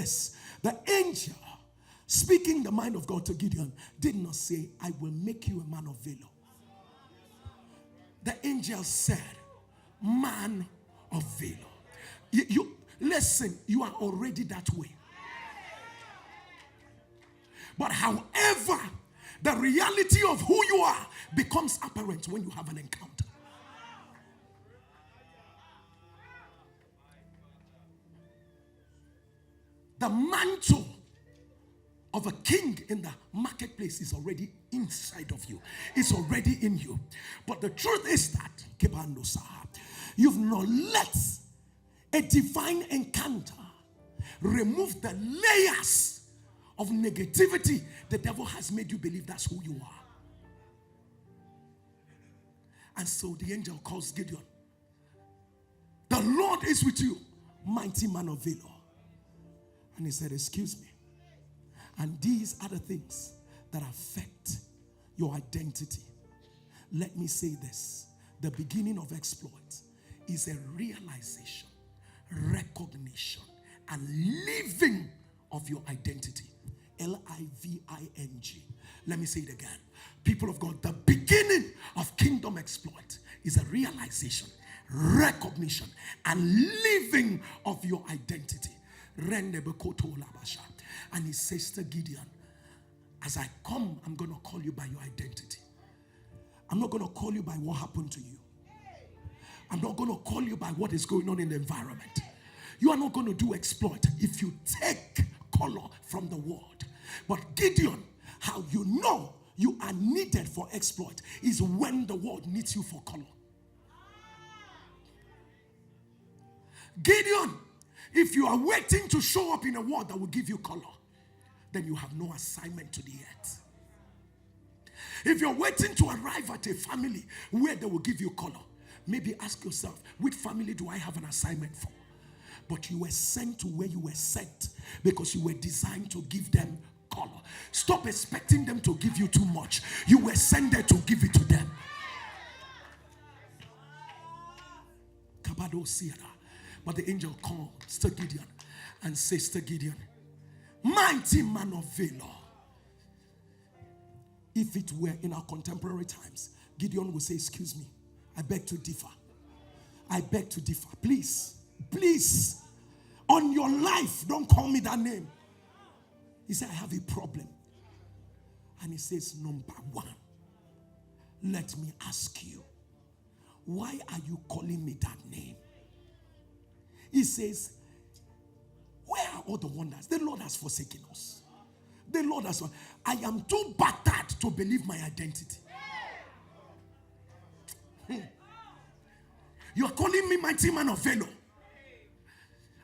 Yes, the angel speaking the mind of God to Gideon did not say, I will make you a man of valor. The angel said, man of valor. You listen, you are already that way. But however, the reality of who you are becomes apparent when you have an encounter. The mantle of a king in the marketplace is already inside of you. It's already in you. But the truth is that you've not let a divine encounter remove the layers of negativity the devil has made you believe that's who you are. And so the angel calls Gideon. The Lord is with you, mighty man of valor. And he said, excuse me. And these are the things that affect your identity. Let me say this. The beginning of exploit is a realization, recognition, and living of your identity. Living. Let me say it again. People of God, the beginning of kingdom exploit is a realization, recognition, and living of your identity. And he says to Gideon, as I come, I'm going to call you by your identity. I'm not going to call you by what happened to you. I'm not going to call you by what is going on in the environment. You are not going to do exploit if you take color from the world. But Gideon, how you know you are needed for exploit is when the world needs you for color. Gideon, if you are waiting to show up in a world that will give you color, then you have no assignment to the earth. If you're waiting to arrive at a family where they will give you color, maybe ask yourself, which family do I have an assignment for? But you were sent to where you were sent because you were designed to give them color. Stop expecting them to give you too much. You were sent there to give it to them. But the angel comes to Gideon and says to Gideon, mighty man of valor. If it were in our contemporary times, Gideon would say, excuse me, I beg to differ. I beg to differ. Please, please, on your life, don't call me that name. He said, I have a problem. And he says, number one, let me ask you, why are you calling me that name? He says, where are all the wonders? The Lord has forsaken us. The Lord has. I am too battered to believe my identity. You are calling me mighty man of valor.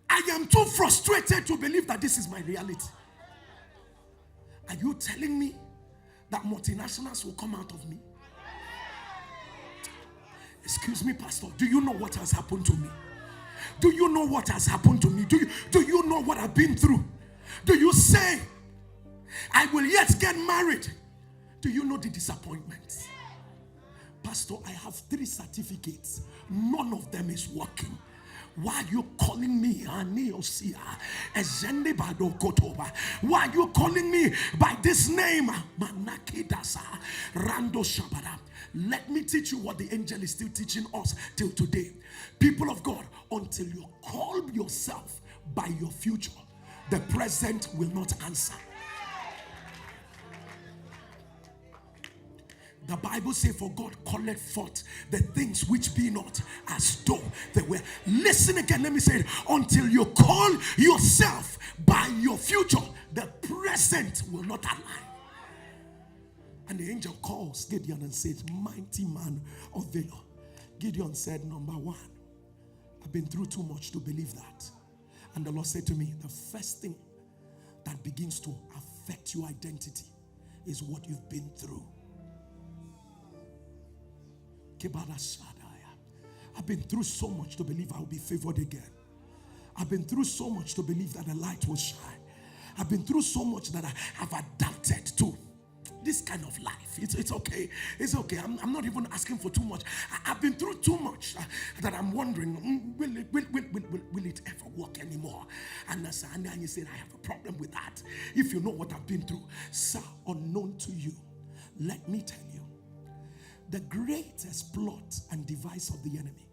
I am too frustrated to believe that this is my reality. Are you telling me that multinationals will come out of me? Excuse me, Pastor. Do you know what has happened to me? Do you know what has happened to me? Do you know what I've been through? Do you say, I will yet get married? Do you know the disappointments? Pastor, I have 3 certificates. None of them is working. Why are you calling me? Why are you calling me by this name? Let me teach you what the angel is still teaching us till today. People of God, until you call yourself by your future, the present will not answer. The Bible says, for God calleth forth the things which be not as though they were. Listen again, let me say it. Until you call yourself by your future, the present will not align. And the angel calls Gideon and says, mighty man of valor. Gideon said, number one, I've been through too much to believe that. And the Lord said to me, the first thing that begins to affect your identity is what you've been through. I've been through so much to believe I'll be favored again. I've been through so much to believe that the light will shine. I've been through so much that I have adapted to. this kind of life. It's okay. It's okay. I'm not even asking for too much. I've been through too much that I'm wondering, will it ever work anymore? And you said, I have a problem with that. If you know what I've been through, sir, unknown to you, let me tell you, the greatest plot and device of the enemy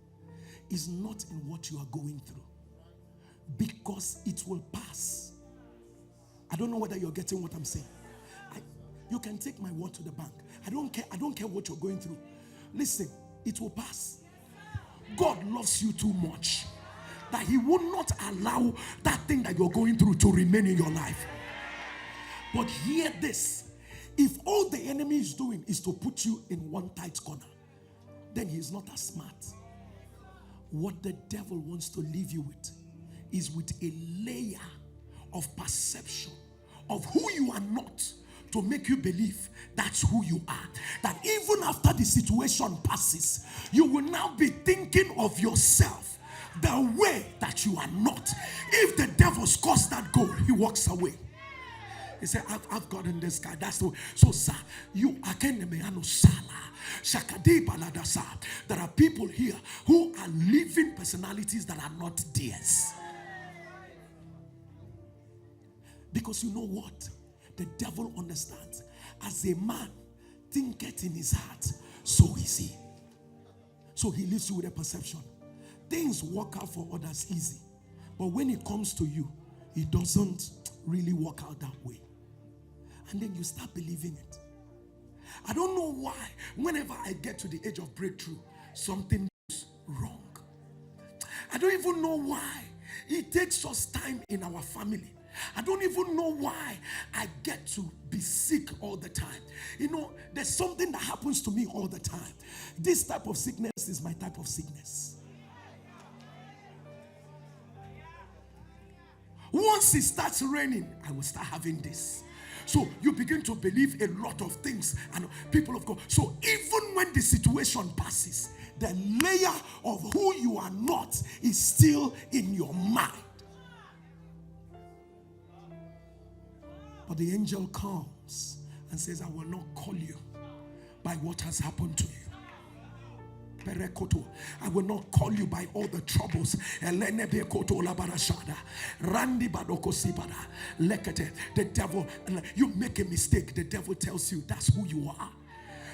is not in what you are going through, because it will pass. I don't know whether you're getting what I'm saying. You can take my word to the bank. I don't care what you're going through. Listen, it will pass. God loves you too much that he will not allow that thing that you're going through to remain in your life. But hear this. If all the enemy is doing is to put you in one tight corner, then he's not as smart. What the devil wants to leave you with is with a layer of perception of who you are not, to make you believe that's who you are. That even after the situation passes, you will now be thinking of yourself the way that you are not. If the devil scores that goal, he walks away. He said, I've gotten this guy. That's the way. So, sir, you are sala. There are people here who are living personalities that are not theirs. Because you know what? The devil understands. As a man thinketh in his heart, so is he. So he leaves you with a perception. Things work out for others easy. But when it comes to you, it doesn't really work out that way. And then you start believing it. I don't know why. Whenever I get to the age of breakthrough, something is wrong. I don't even know why. It takes us time in our family. I don't even know why I get to be sick all the time. You know, there's something that happens to me all the time. This type of sickness is my type of sickness. Once it starts raining, I will start having this. So you begin to believe a lot of things, and people of God. So even when the situation passes, the layer of who you are not is still in your mind. But the angel comes and says, I will not call you by what has happened to you. I will not call you by all the troubles. The devil, you make a mistake, the devil tells you that's who you are.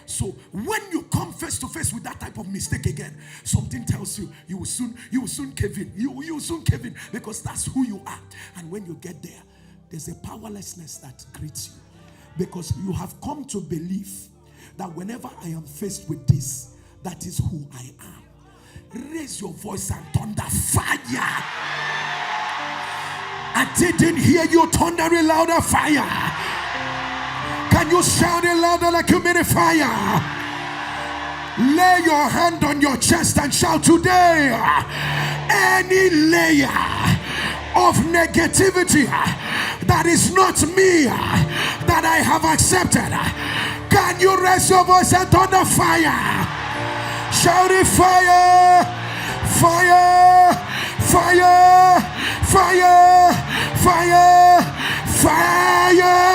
So when you come face to face with that type of mistake again, something tells you you will soon cave in. You will soon cave in, because that's who you are. And when you get there, there's a powerlessness that greets you, because you have come to believe that whenever I am faced with this, that is who I am. Raise your voice and thunder fire. I didn't hear you thundering louder. Fire. Can you shout it louder like you mean a fire? Lay your hand on your chest and shout today. Any layer of negativity that is not me, that I have accepted, can you raise your voice and thunder fire? Shout it, fire, fire, fire, fire, fire, fire.